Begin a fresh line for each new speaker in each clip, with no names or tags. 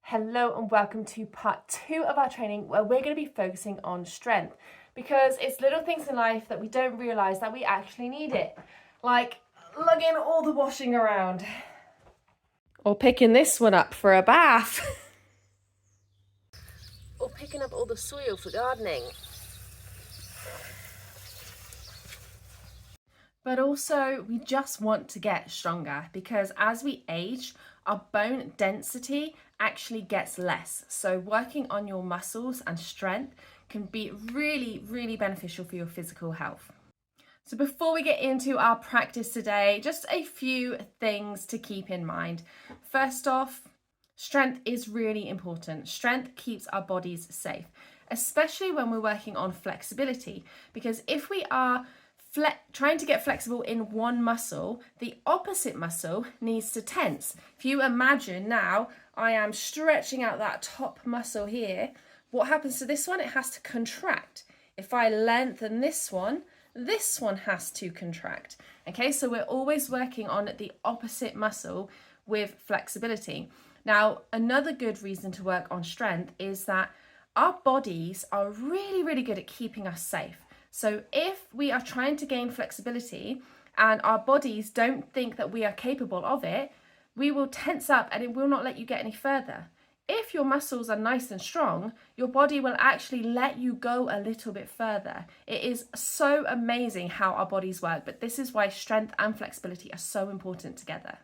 Hello and welcome to part 2 of our training where we're going to be focusing on strength because it's little things in life that we don't realise that we actually need it. Like lugging all the washing around. Or picking this one up for a bath. Or picking up all the soil for gardening. But also we just want to get stronger because as we age, our bone density actually gets less. So working on your muscles and strength can be really beneficial for your physical health. So before we get into our practice today, just a few things to keep in mind. First off, strength is really important. Strength keeps our bodies safe, especially when we're working on flexibility, because if we are trying to get flexible in one muscle, the opposite muscle needs to tense. If you imagine now, I am stretching out that top muscle here. What happens to this one? It has to contract. If I lengthen this one has to contract. Okay, so we're always working on the opposite muscle with flexibility. Now, another good reason to work on strength is that our bodies are really good at keeping us safe. So if we are trying to gain flexibility and our bodies don't think that we are capable of it, we will tense up and it will not let you get any further. If your muscles are nice and strong, your body will actually let you go a little bit further. It is so amazing how our bodies work, but this is why strength and flexibility are so important together.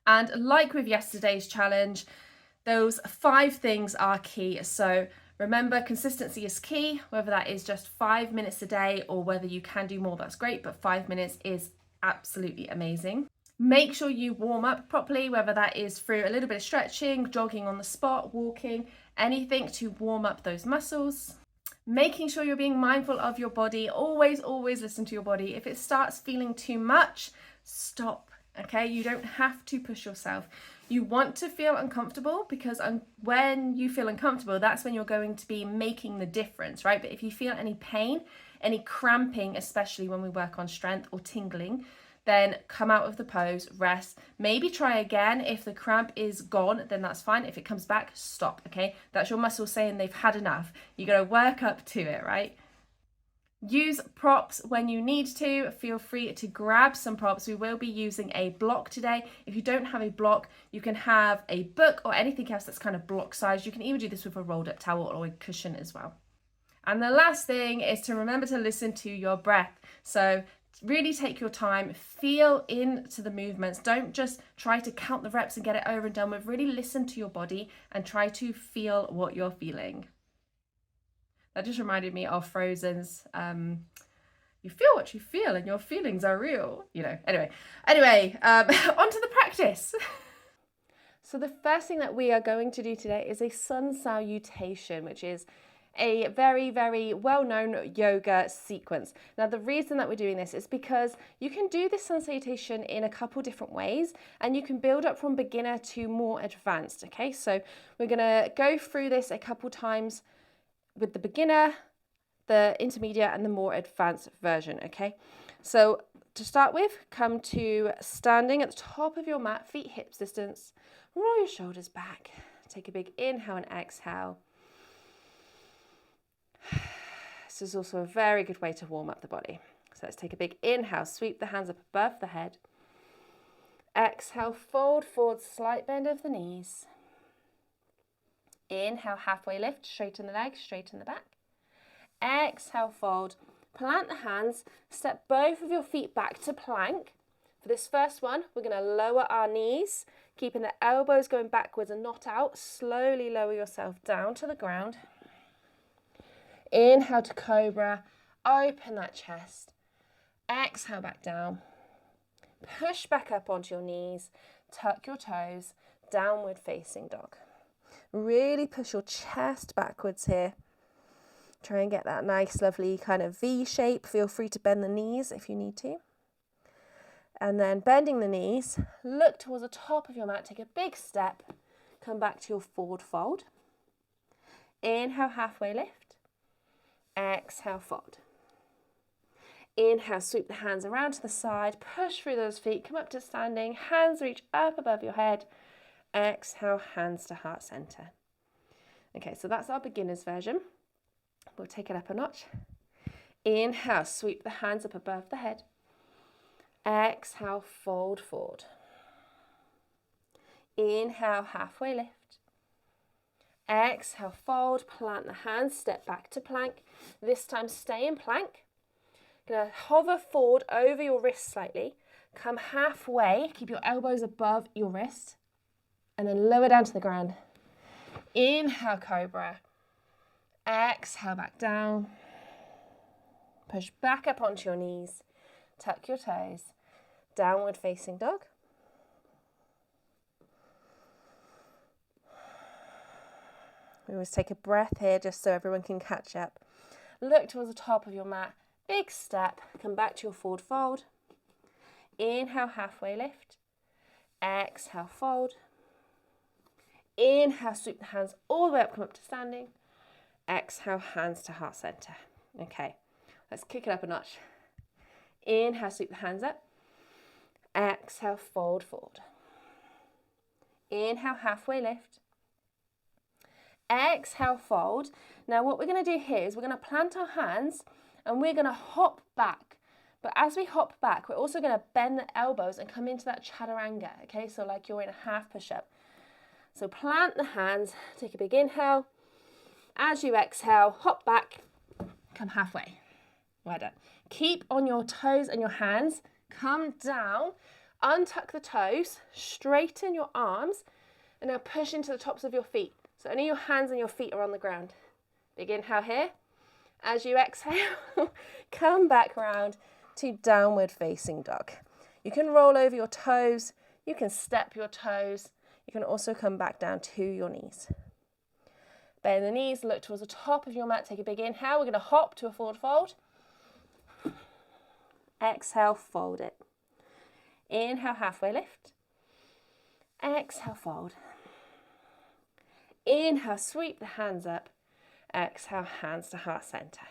And like with yesterday's challenge, those 5 things are key. So remember, consistency is key, whether that is just 5 minutes a day or whether you can do more, that's great, but 5 minutes is absolutely amazing. Make sure you warm up properly, whether that is through a little bit of stretching, jogging on the spot, walking, anything to warm up those muscles. Making sure you're being mindful of your body. Always listen to your body. If it starts feeling too much, stop, okay? You don't have to push yourself. You want to feel uncomfortable because when you feel uncomfortable, that's when you're going to be making the difference, right? But if you feel any pain, any cramping, especially when we work on strength or tingling, then come out of the pose, rest, maybe try again. If the cramp is gone, then that's fine. If it comes back, stop, okay? That's your muscles saying they've had enough. You gotta work up to it, right? Use props when you need to. Feel free to grab some props. We will be using a block today. If you don't have a block, you can have a book or anything else that's kind of block size. You can even do this with a rolled up towel or a cushion as well. And the last thing is to remember to listen to your breath. So really take your time, feel into the movements. Don't just try to count the reps and get it over and done with. Really listen to your body and try to feel what you're feeling. That just reminded me of Frozen's you feel what you feel and your feelings are real, you know. Anyway, on to the practice. So the first thing that we are going to do today is a sun salutation, which is a very well-known yoga sequence. Now, the reason that we're doing this is because you can do this sun salutation in a couple different ways and you can build up from beginner to more advanced, okay? So we're gonna go through this a couple times with the beginner, the intermediate and the more advanced version, okay? So to start with, come to standing at the top of your mat, feet hips distance, roll your shoulders back, take a big inhale and exhale. This is also a very good way to warm up the body. So let's take a big inhale, sweep the hands up above the head. Exhale, fold forward, slight bend of the knees. Inhale, halfway lift, straighten the legs, straighten the back. Exhale, fold, plant the hands, step both of your feet back to plank. For this first one, we're going to lower our knees, keeping the elbows going backwards and not out. Slowly lower yourself down to the ground. Inhale to cobra, open that chest. Exhale back down. Push back up onto your knees, tuck your toes, downward facing dog. Really push your chest backwards here. Try and get that nice, lovely kind of V shape. Feel free to bend the knees if you need to. And then bending the knees, look towards the top of your mat, take a big step, come back to your forward fold. Inhale, halfway lift. Exhale, fold. Inhale, sweep the hands around to the side, push through those feet, come up to standing, hands reach up above your head. Exhale, hands to heart center. Okay, so that's our beginner's version. We'll take it up a notch. Inhale, sweep the hands up above the head. Exhale, fold forward. Inhale, halfway lift. Exhale, fold, plant the hands, step back to plank. This time stay in plank. Gonna hover forward over your wrist slightly. Come halfway, keep your elbows above your wrist. And then lower down to the ground. Inhale, cobra. Exhale, back down. Push back up onto your knees. Tuck your toes. Downward facing dog. We always take a breath here just so everyone can catch up. Look towards the top of your mat. Big step. Come back to your forward fold. Inhale, halfway lift. Exhale, fold. Inhale, sweep the hands all the way up, come up to standing. Exhale, hands to heart center. Okay, let's kick it up a notch. Inhale, sweep the hands up. Exhale, fold forward. Inhale, halfway lift. Exhale, fold. Now what we're going to do here is we're going to plant our hands and we're going to hop back. But as we hop back, we're also going to bend the elbows and come into that chaturanga. Okay, so like you're in a half push-up. So plant the hands, take a big inhale. As you exhale, hop back, come halfway. Well done. Keep on your toes and your hands. Come down, untuck the toes, straighten your arms, and now push into the tops of your feet. So only your hands and your feet are on the ground. Big inhale here. As you exhale, come back round to downward facing dog. You can roll over your toes, you can step your toes, you can also come back down to your knees. Bend the knees, look towards the top of your mat, take a big inhale. We're going to hop to a forward fold. Exhale, fold it. Inhale, halfway lift. Exhale, fold. Inhale, sweep the hands up. Exhale, hands to heart center.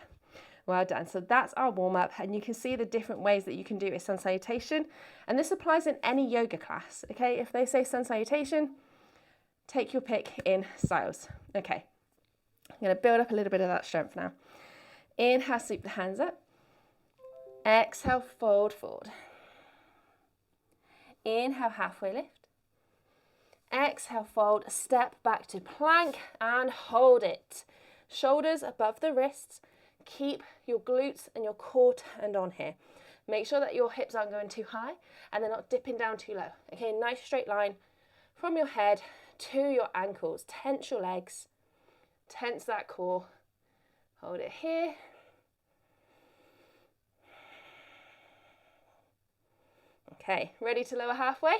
Well done. So that's our warm-up, and you can see the different ways that you can do a sun salutation, and this applies in any yoga class. Okay, if they say sun salutation, take your pick in styles. Okay, I'm going to build up a little bit of that strength now. Inhale, sweep the hands up. Exhale, fold forward. Inhale, halfway lift. Exhale, fold, step back to plank and hold it. Shoulders above the wrists. Keep your glutes and your core turned on here. Make sure that your hips aren't going too high and they're not dipping down too low. Okay, nice straight line from your head to your ankles. Tense your legs, tense that core. Hold it here. Okay, ready to lower halfway?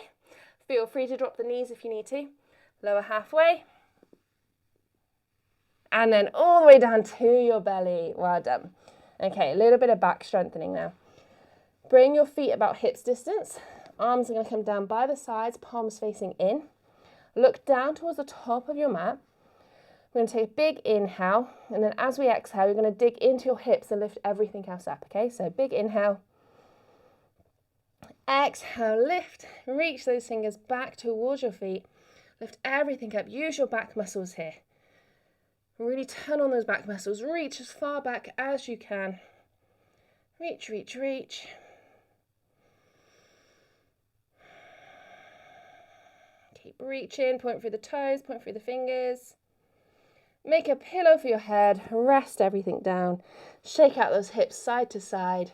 Feel free to drop the knees if you need to. Lower halfway. And then all the way down to your belly. Well done. Okay, a little bit of back strengthening now. Bring your feet about hips distance. Arms are going to come down by the sides, palms facing in. Look down towards the top of your mat. We're going to take a big inhale. And then as we exhale, you're going to dig into your hips and lift everything else up. Okay, so big inhale. Exhale, lift, reach those fingers back towards your feet. Lift everything up, use your back muscles here. Really turn on those back muscles, reach as far back as you can. Reach, reach, reach. Keep reaching, point through the toes, point through the fingers. Make a pillow for your head, rest everything down. Shake out those hips side to side,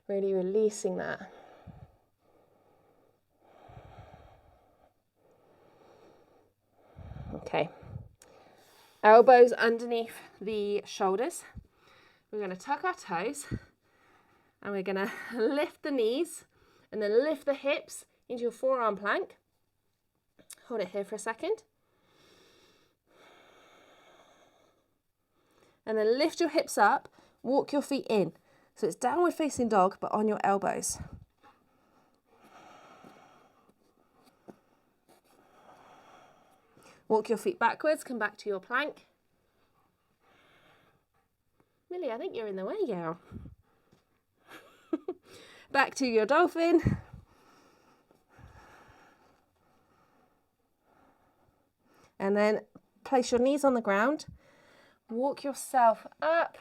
really releasing that. Okay, elbows underneath the shoulders. We're going to tuck our toes and we're going to lift the knees and then lift the hips into your forearm plank. Hold it here for a second. And then lift your hips up, walk your feet in. So it's downward facing dog, but on your elbows. Walk your feet backwards, come back to your plank. Millie, I think you're in the way, girl. Back to your dolphin. And then place your knees on the ground, walk yourself up,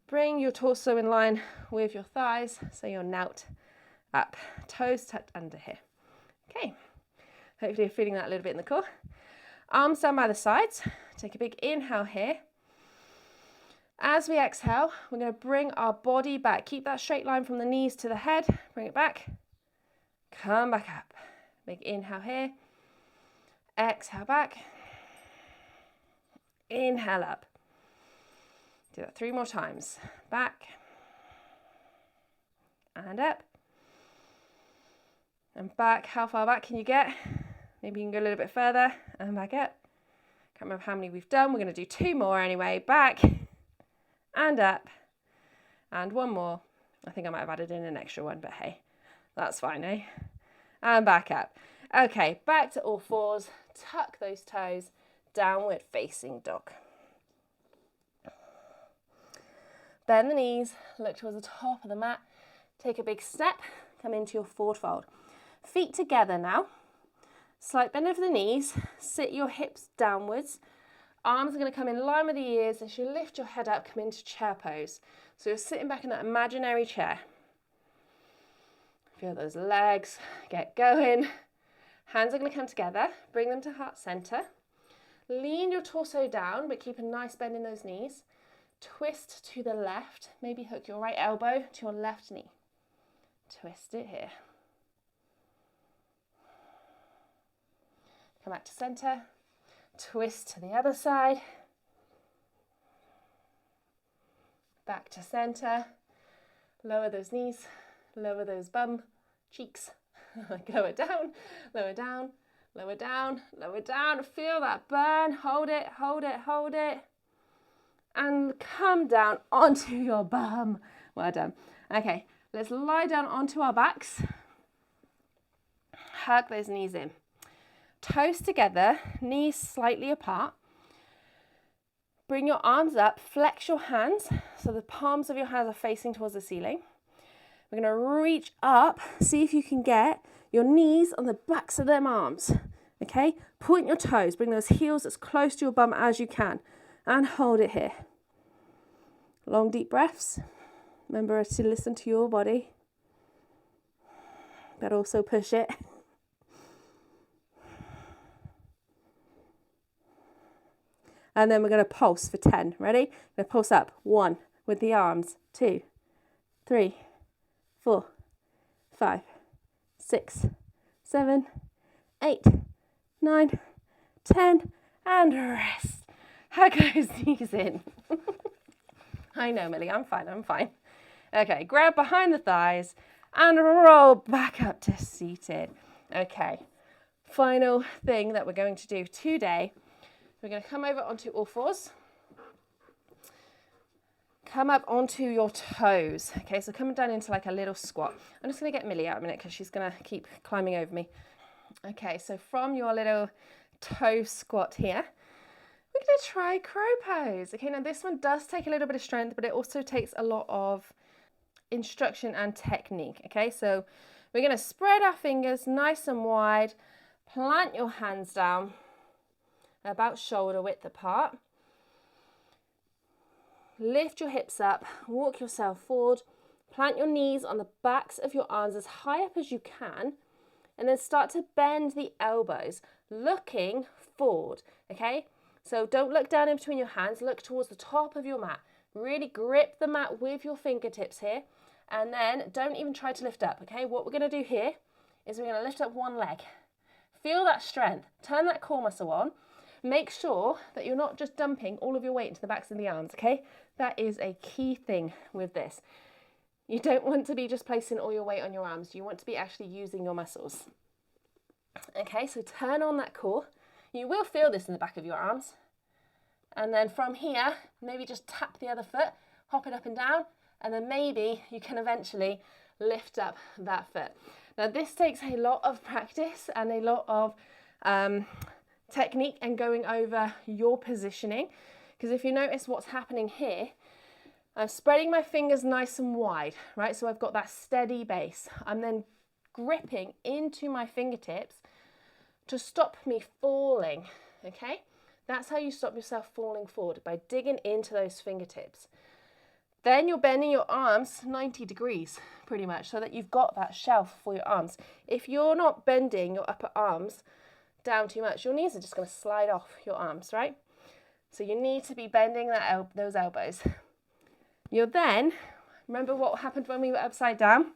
bring your torso in line with your thighs, so you're knelt up, toes tucked under here. Okay, hopefully you're feeling that a little bit in the core. Arms down by the sides, take a big inhale here. As we exhale, we're going to bring our body back. Keep that straight line from the knees to the head, bring it back, come back up. Big inhale here, exhale back, inhale up. Do that 3 more times. Back and up and back. How far back can you get? Maybe you can go a little bit further and back up. Can't remember how many we've done. We're going to do 2 more anyway. Back and up and 1 more. I think I might have added in an extra one, but hey, that's fine, eh? And back up. Okay, back to all fours. Tuck those toes. Downward facing dog. Bend the knees, look towards the top of the mat. Take a big step, come into your forward fold. Feet together now. Slight bend over the knees, sit your hips downwards. Arms are going to come in line with the ears. As you lift your head up, come into chair pose. So you're sitting back in that imaginary chair. Feel those legs get going. Hands are going to come together. Bring them to heart center. Lean your torso down, but keep a nice bend in those knees. Twist to the left. Maybe hook your right elbow to your left knee. Twist it here. Come back to center. Twist to the other side. Back to center. Lower those knees. Lower those bum cheeks. Lower down, lower down, lower down, lower down. Feel that burn. Hold it, hold it, hold it. And come down onto your bum. Well done. Okay, let's lie down onto our backs. Hug those knees in. Toes together, knees slightly apart. Bring your arms up, flex your hands so the palms of your hands are facing towards the ceiling. We're going to reach up, see if you can get your knees on the backs of them arms. Okay, point your toes, bring those heels as close to your bum as you can. And hold it here. Long deep breaths. Remember to listen to your body, but also push it. And then we're going to pulse for 10. Ready? We're going to pulse up. 1 with the arms. 2, 3, 4, 5, 6, 7, 8, 9, 10, and rest. Hug those knees in. I know, Millie, I'm fine, I'm fine. Okay, grab behind the thighs and roll back up to seated. Okay, final thing that we're going to do today, we're going to come over onto all fours. Come up onto your toes. Okay, so coming down into like a little squat. I'm just going to get Millie out a minute because she's going to keep climbing over me. Okay, so from your little toe squat here, we're going to try crow pose. Okay, now this one does take a little bit of strength, but it also takes a lot of instruction and technique. Okay, so we're going to spread our fingers nice and wide, plant your hands down about shoulder width apart. Lift your hips up, walk yourself forward, plant your knees on the backs of your arms as high up as you can, and then start to bend the elbows, looking forward, okay? So don't look down in between your hands, look towards the top of your mat. Really grip the mat with your fingertips here, and then don't even try to lift up, okay? What we're gonna do here is we're gonna lift up one leg. Feel that strength, turn that core muscle on. Make sure that you're not just dumping all of your weight into the backs of the arms, okay? That is a key thing with this. You don't want to be just placing all your weight on your arms. You want to be actually using your muscles. Okay, so turn on that core. You will feel this in the back of your arms. And then from here, maybe just tap the other foot, hop it up and down, and then maybe you can eventually lift up that foot. Now this takes a lot of practice and a lot of technique and going over your positioning, because if you notice what's happening here, I'm spreading my fingers nice and wide, right? So I've got that steady base. I'm then gripping into my fingertips to stop me falling, okay? That's how you stop yourself falling forward, by digging into those fingertips. Then you're bending your arms 90 degrees, pretty much, so that you've got that shelf for your arms. If you're not bending your upper arms down too much, your knees are just going to slide off your arms, right? So you need to be bending those elbows. You're then, remember what happened when we were upside down?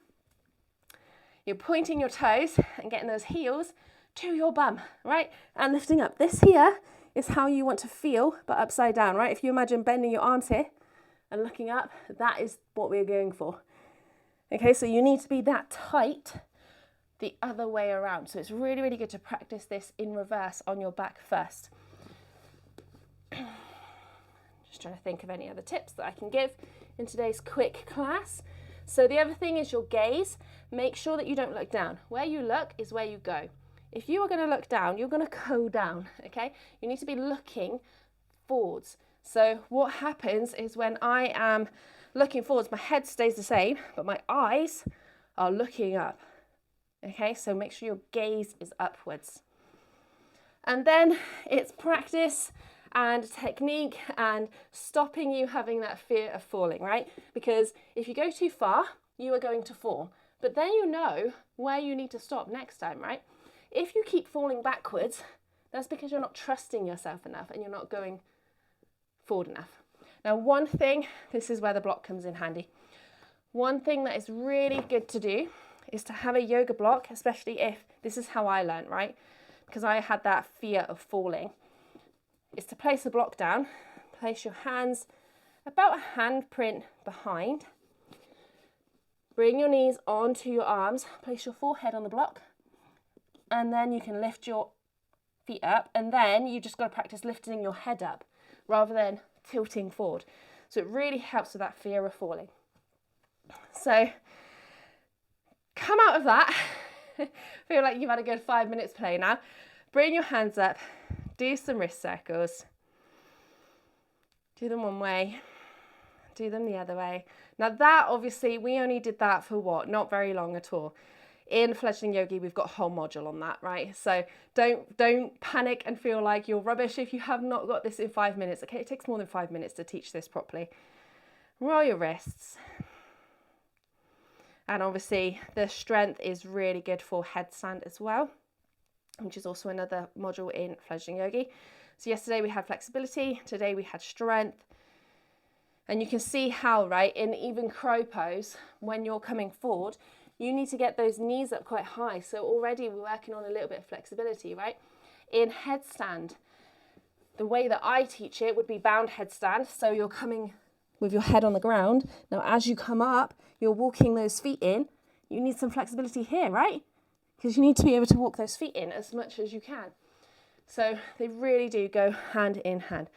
You're pointing your toes and getting those heels to your bum, right? And lifting up. This here is how you want to feel, but upside down, right? If you imagine bending your arms here and looking up, that is what we're going for. Okay, so you need to be that tight the other way around. So it's really, really good to practice this in reverse on your back first. Just trying to think of any other tips that I can give in today's quick class. So the other thing is your gaze. Make sure that you don't look down. Where you look is where you go. If you are going to look down, you're going to go down, okay? You need to be looking forwards. So what happens is when I am looking forwards, my head stays the same, but my eyes are looking up, okay? So make sure your gaze is upwards. And then it's practice and technique and stopping you having that fear of falling, right? Because if you go too far, you are going to fall. But then you know where you need to stop next time, right? If you keep falling backwards, that's because you're not trusting yourself enough and you're not going forward enough. Now, one thing, this is where the block comes in handy. One thing that is really good to do is to have a yoga block, especially if, this is how I learned, right? Because I had that fear of falling, is to place the block down, place your hands about a handprint behind, bring your knees onto your arms, place your forehead on the block, and then you can lift your feet up, and then you just got to practice lifting your head up rather than tilting forward. So it really helps with that fear of falling. So come out of that. Feel like you've had a good 5 minutes play now. Bring your hands up, do some wrist circles. Do them one way, do them the other way. Now that, obviously, we only did that for what? Not very long at all. In Fledgling Yogi, we've got a whole module on that, right? So don't panic and feel like you're rubbish if you have not got this in 5 minutes. Okay, it takes more than 5 minutes to teach this properly. Roll your wrists. And obviously the strength is really good for headstand as well, which is also another module in Fledgling Yogi. So yesterday we had flexibility, today we had strength. And you can see how, right, in even crow pose, when you're coming forward, you need to get those knees up quite high. So already we're working on a little bit of flexibility, right? In headstand, the way that I teach it would be bound headstand. So you're coming with your head on the ground. Now, as you come up, you're walking those feet in. You need some flexibility here, right? Because you need to be able to walk those feet in as much as you can. So they really do go hand in hand.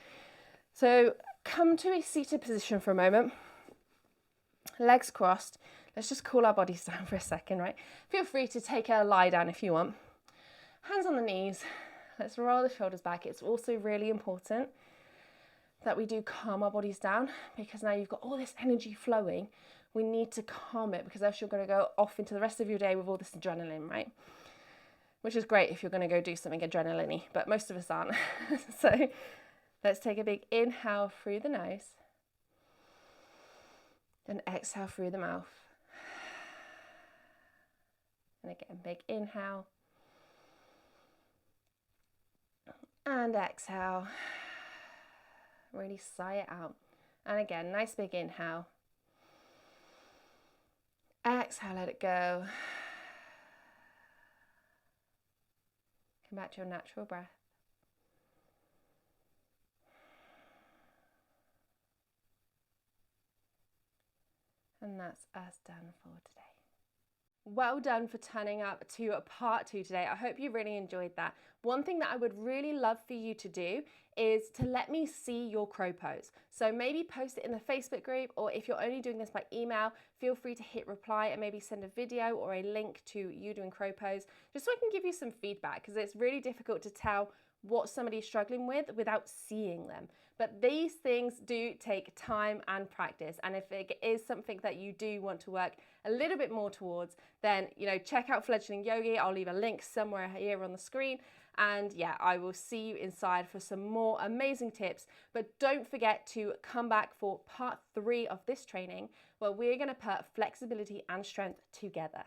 So come to a seated position for a moment. Legs crossed. Let's just cool our bodies down for a second, right? Feel free to take a lie down if you want. Hands on the knees. Let's roll the shoulders back. It's also really important that we do calm our bodies down, because now you've got all this energy flowing. We need to calm it, because else you're going to go off into the rest of your day with all this adrenaline, right? Which is great if you're going to go do something adrenaline-y, but most of us aren't. So let's take a big inhale through the nose and exhale through the mouth. And again, big inhale and exhale. Really sigh it out. And again, nice big inhale. Exhale, let it go. Come back to your natural breath. And that's us done for today. Well done for turning up to part 2 today. I hope you really enjoyed that. One thing that I would really love for you to do is to let me see your crow pose. So maybe post it in the Facebook group, or if you're only doing this by email, feel free to hit reply and maybe send a video or a link to you doing crow pose, just so I can give you some feedback, because it's really difficult to tell what somebody's struggling with without seeing them. But these things do take time and practice. And if it is something that you do want to work a little bit more towards, then, check out Fledgling Yogi. I'll leave a link somewhere here on the screen. And yeah, I will see you inside for some more amazing tips. But don't forget to come back for part 3 of this training, where we're going to put flexibility and strength together.